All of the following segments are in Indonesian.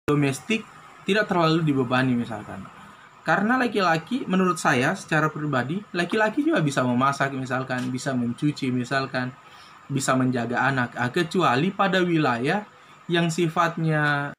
domestik tidak terlalu dibebani misalkan. Karena laki-laki menurut saya secara pribadi, laki-laki juga bisa memasak misalkan, bisa mencuci misalkan, bisa menjaga anak, kecuali pada wilayah yang sifatnya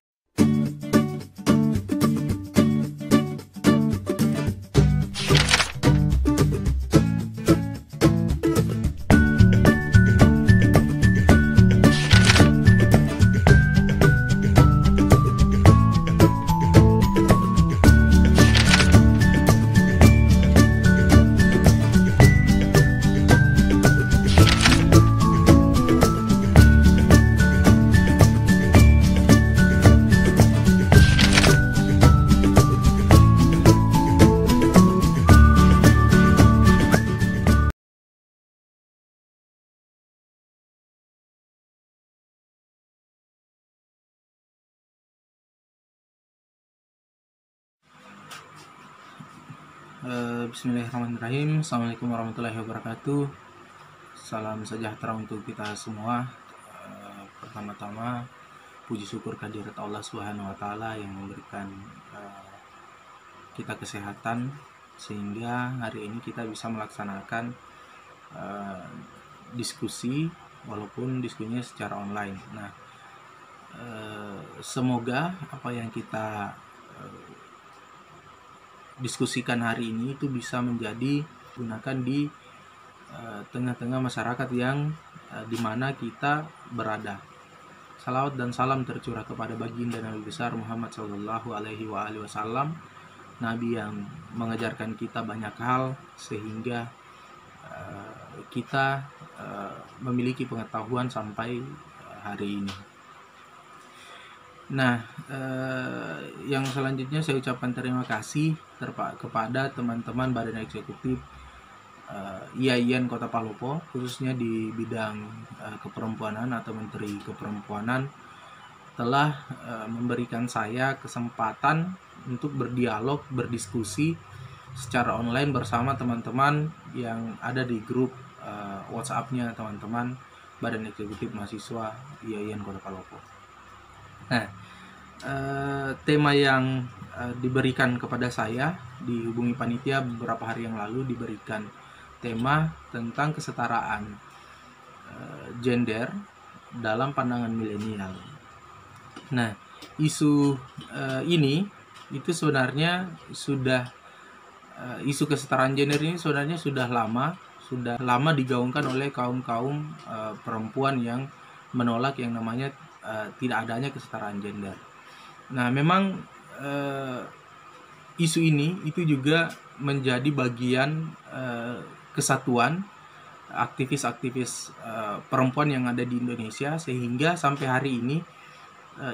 Bismillahirrahmanirrahim. Assalamualaikum warahmatullahi wabarakatuh. Salam sejahtera untuk kita semua. Pertama-tama puji syukur kehadirat Allah Subhanahu wa taala yang memberikan kita kesehatan sehingga hari ini kita bisa melaksanakan diskusi walaupun diskusinya secara online. Nah, semoga apa yang kita diskusikan hari ini itu bisa menjadi gunakan di tengah-tengah masyarakat yang dimana kita berada. Salawat dan salam tercurah kepada baginda Nabi besar Muhammad Shallallahu Alaihi Wasallam, Nabi yang mengajarkan kita banyak hal sehingga kita memiliki pengetahuan sampai hari ini. Nah, yang selanjutnya saya ucapkan terima kasih kepada teman-teman Badan Eksekutif IAIN Kota Palopo, khususnya di bidang keperempuanan atau Menteri Keperempuanan, telah memberikan saya kesempatan untuk berdialog, berdiskusi secara online bersama teman-teman yang ada di grup WhatsApp-nya teman-teman Badan Eksekutif Mahasiswa IAIN Kota Palopo. Nah, tema yang diberikan kepada saya dihubungi panitia beberapa hari yang lalu, diberikan tema tentang kesetaraan gender dalam pandangan milenial. Nah, isu ini itu sebenarnya sudah isu kesetaraan gender ini sebenarnya sudah lama digaungkan oleh kaum perempuan yang menolak yang namanya tidak adanya kesetaraan gender. Nah, memang isu ini itu juga menjadi bagian kesatuan aktivis-aktivis perempuan yang ada di Indonesia, sehingga sampai hari ini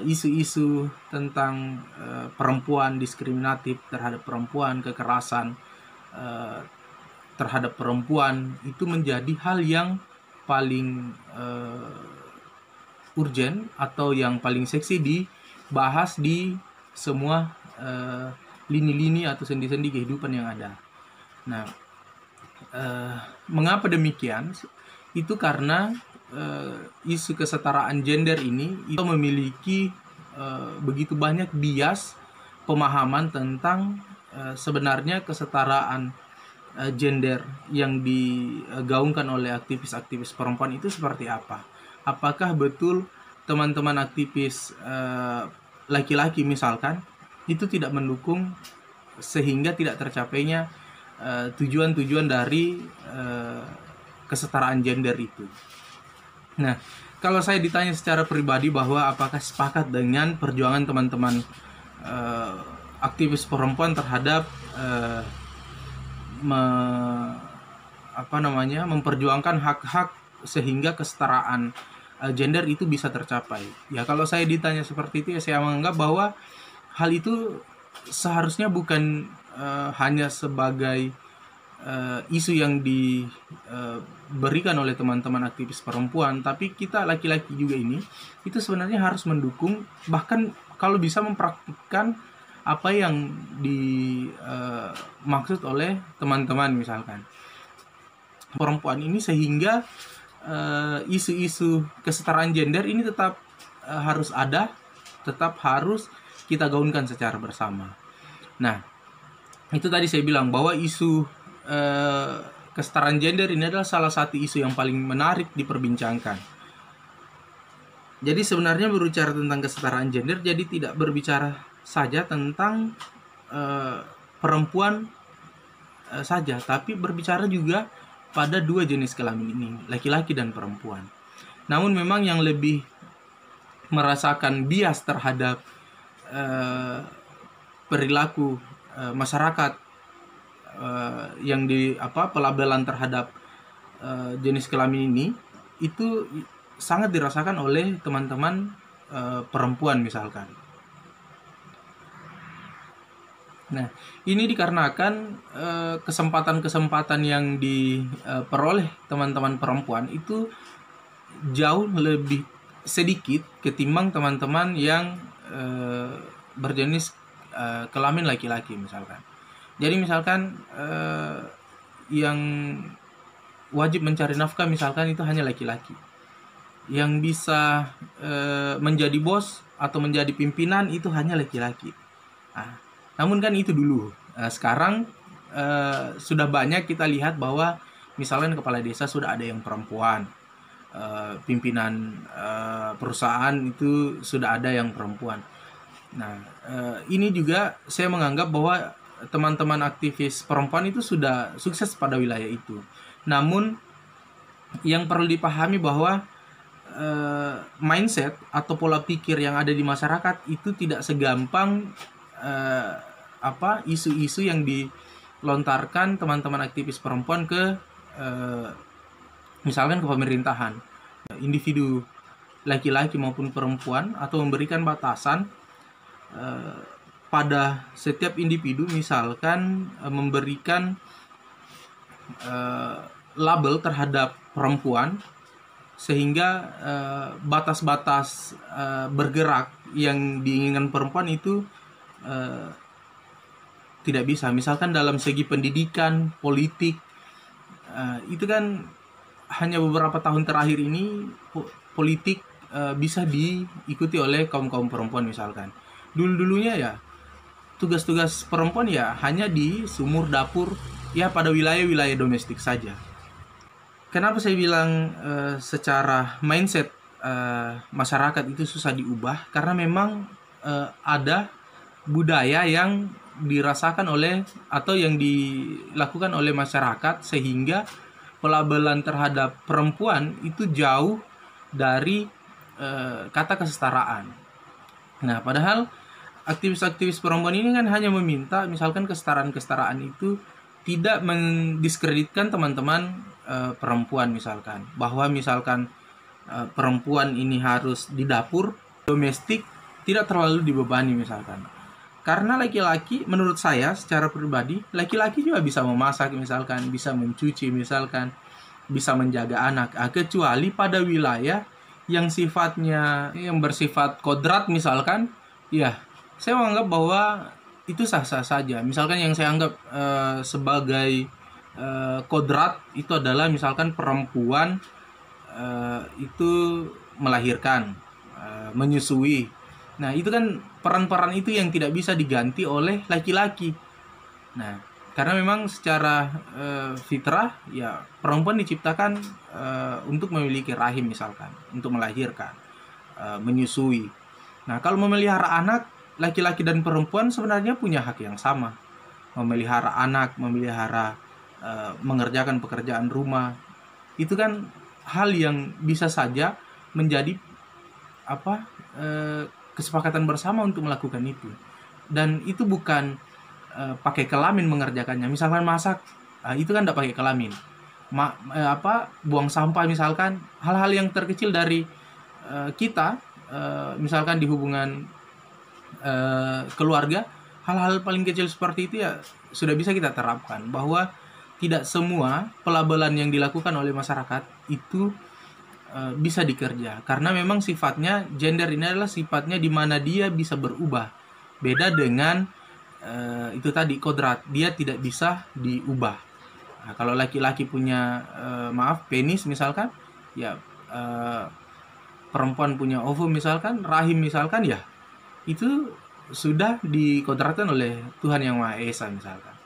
isu-isu tentang perempuan, diskriminatif terhadap perempuan, kekerasan terhadap perempuan itu menjadi hal yang paling urgent atau yang paling seksi dibahas di semua lini-lini atau sendi-sendi kehidupan yang ada. Nah, mengapa demikian? Itu karena isu kesetaraan gender ini itu memiliki begitu banyak bias pemahaman tentang sebenarnya kesetaraan gender yang digaungkan oleh aktivis-aktivis perempuan itu seperti apa. Apakah betul teman-teman aktivis laki-laki misalkan itu tidak mendukung sehingga tidak tercapainya tujuan-tujuan dari kesetaraan gender itu. Nah, kalau saya ditanya secara pribadi bahwa apakah sepakat dengan perjuangan teman-teman aktivis perempuan terhadap memperjuangkan hak-hak sehingga kesetaraan gender itu bisa tercapai. Ya, kalau saya ditanya seperti itu, ya saya menganggap bahwa hal itu seharusnya bukan hanya sebagai isu yang diberikan oleh teman-teman aktivis perempuan, tapi kita laki-laki juga ini itu sebenarnya harus mendukung, bahkan kalau bisa mempraktikkan apa yang dimaksud oleh teman-teman misalkan perempuan ini, sehingga isu-isu kesetaraan gender ini tetap harus ada, tetap harus kita gaungkan secara bersama. Nah, itu tadi saya bilang bahwa isu kesetaraan gender ini adalah salah satu isu yang paling menarik diperbincangkan. Jadi sebenarnya berbicara tentang kesetaraan gender, jadi tidak berbicara saja tentang perempuan saja, tapi berbicara juga pada dua jenis kelamin ini, laki-laki dan perempuan. Namun memang yang lebih merasakan bias terhadap perilaku masyarakat yang pelabelan terhadap jenis kelamin ini itu sangat dirasakan oleh teman-teman perempuan misalkan. Nah, ini dikarenakan kesempatan-kesempatan yang diperoleh teman-teman perempuan itu jauh lebih sedikit ketimbang teman-teman yang berjenis kelamin laki-laki misalkan. Jadi misalkan yang wajib mencari nafkah misalkan itu hanya laki-laki. Yang bisa menjadi bos atau menjadi pimpinan itu hanya laki-laki. Namun kan itu dulu. Sekarang sudah banyak kita lihat bahwa misalnya kepala desa sudah ada yang perempuan. Pimpinan perusahaan itu sudah ada yang perempuan. Nah, ini juga saya menganggap bahwa teman-teman aktivis perempuan itu sudah sukses pada wilayah itu. Namun yang perlu dipahami bahwa mindset atau pola pikir yang ada di masyarakat itu tidak segampang isu-isu yang dilontarkan teman-teman aktivis perempuan ke misalkan ke pemerintahan, individu laki-laki maupun perempuan, atau memberikan batasan pada setiap individu, misalkan memberikan label terhadap perempuan sehingga batas-batas bergerak yang diinginkan perempuan itu tidak bisa. Misalkan dalam segi pendidikan, politik, itu kan hanya beberapa tahun terakhir ini politik bisa diikuti oleh kaum-kaum perempuan misalkan. Dulu-dulunya ya tugas-tugas perempuan ya hanya di sumur dapur, ya pada wilayah-wilayah domestik saja. Kenapa saya bilang secara mindset masyarakat itu susah diubah? Karena memang ada budaya yang dirasakan oleh atau yang dilakukan oleh masyarakat sehingga pelabelan terhadap perempuan itu jauh dari kata kesetaraan. Nah, padahal aktivis-aktivis perempuan ini kan hanya meminta misalkan kesetaraan-kesetaraan itu tidak mendiskreditkan teman-teman perempuan misalkan, bahwa misalkan perempuan ini harus di dapur domestik, tidak terlalu dibebani misalkan. Karena laki-laki, menurut saya secara pribadi, laki-laki juga bisa memasak misalkan, bisa mencuci misalkan, bisa menjaga anak. Kecuali pada wilayah yang sifatnya, yang bersifat kodrat misalkan, ya saya menganggap bahwa itu sah-sah saja. Misalkan yang saya anggap sebagai kodrat itu adalah misalkan perempuan itu melahirkan, menyusui. Nah, itu kan peran-peran itu yang tidak bisa diganti oleh laki-laki. Nah, karena memang secara fitrah ya perempuan diciptakan untuk memiliki rahim misalkan, untuk melahirkan, menyusui. Nah, kalau memelihara anak, laki-laki dan perempuan sebenarnya punya hak yang sama. Memelihara anak, memelihara mengerjakan pekerjaan rumah. Itu kan hal yang bisa saja menjadi kesepakatan bersama untuk melakukan itu. Dan itu bukan pakai kelamin mengerjakannya. Misalkan masak, itu kan tidak pakai kelamin. Buang sampah misalkan, hal-hal yang terkecil dari kita, misalkan di hubungan keluarga, hal-hal paling kecil seperti itu ya sudah bisa kita terapkan, bahwa tidak semua pelabelan yang dilakukan oleh masyarakat itu bisa dikerja, karena memang sifatnya gender ini adalah sifatnya di mana dia bisa berubah. Beda dengan itu tadi kodrat, dia tidak bisa diubah. Nah, kalau laki-laki punya penis misalkan, ya perempuan punya ovum misalkan, rahim misalkan, ya itu sudah dikodratkan oleh Tuhan Yang Maha Esa misalkan.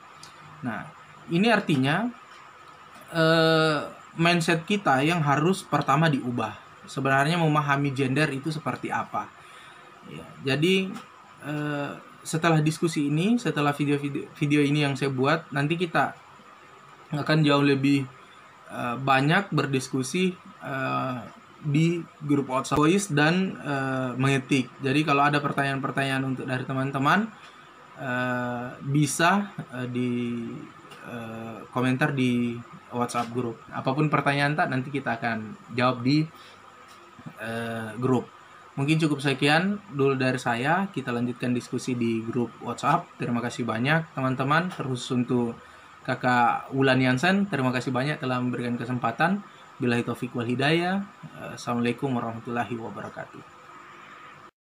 Nah, ini artinya mindset kita yang harus pertama diubah. Sebenarnya memahami gender itu seperti apa. Ya, jadi setelah diskusi ini, setelah video ini yang saya buat, nanti kita akan jauh lebih banyak berdiskusi di grup WhatsApp Voice dan mengetik. Jadi kalau ada pertanyaan-pertanyaan untuk dari teman-teman, bisa di komentar di WhatsApp grup. Apapun pertanyaan tak, nanti kita akan jawab di grup. Mungkin cukup sekian dulu dari saya. Kita lanjutkan diskusi di grup WhatsApp. Terima kasih banyak teman-teman, terkhusus untuk Kakak Wulan Yansen. Terima kasih banyak telah memberikan kesempatan. Billahi taufiq wal hidayah. Assalamualaikum warahmatullahi wabarakatuh.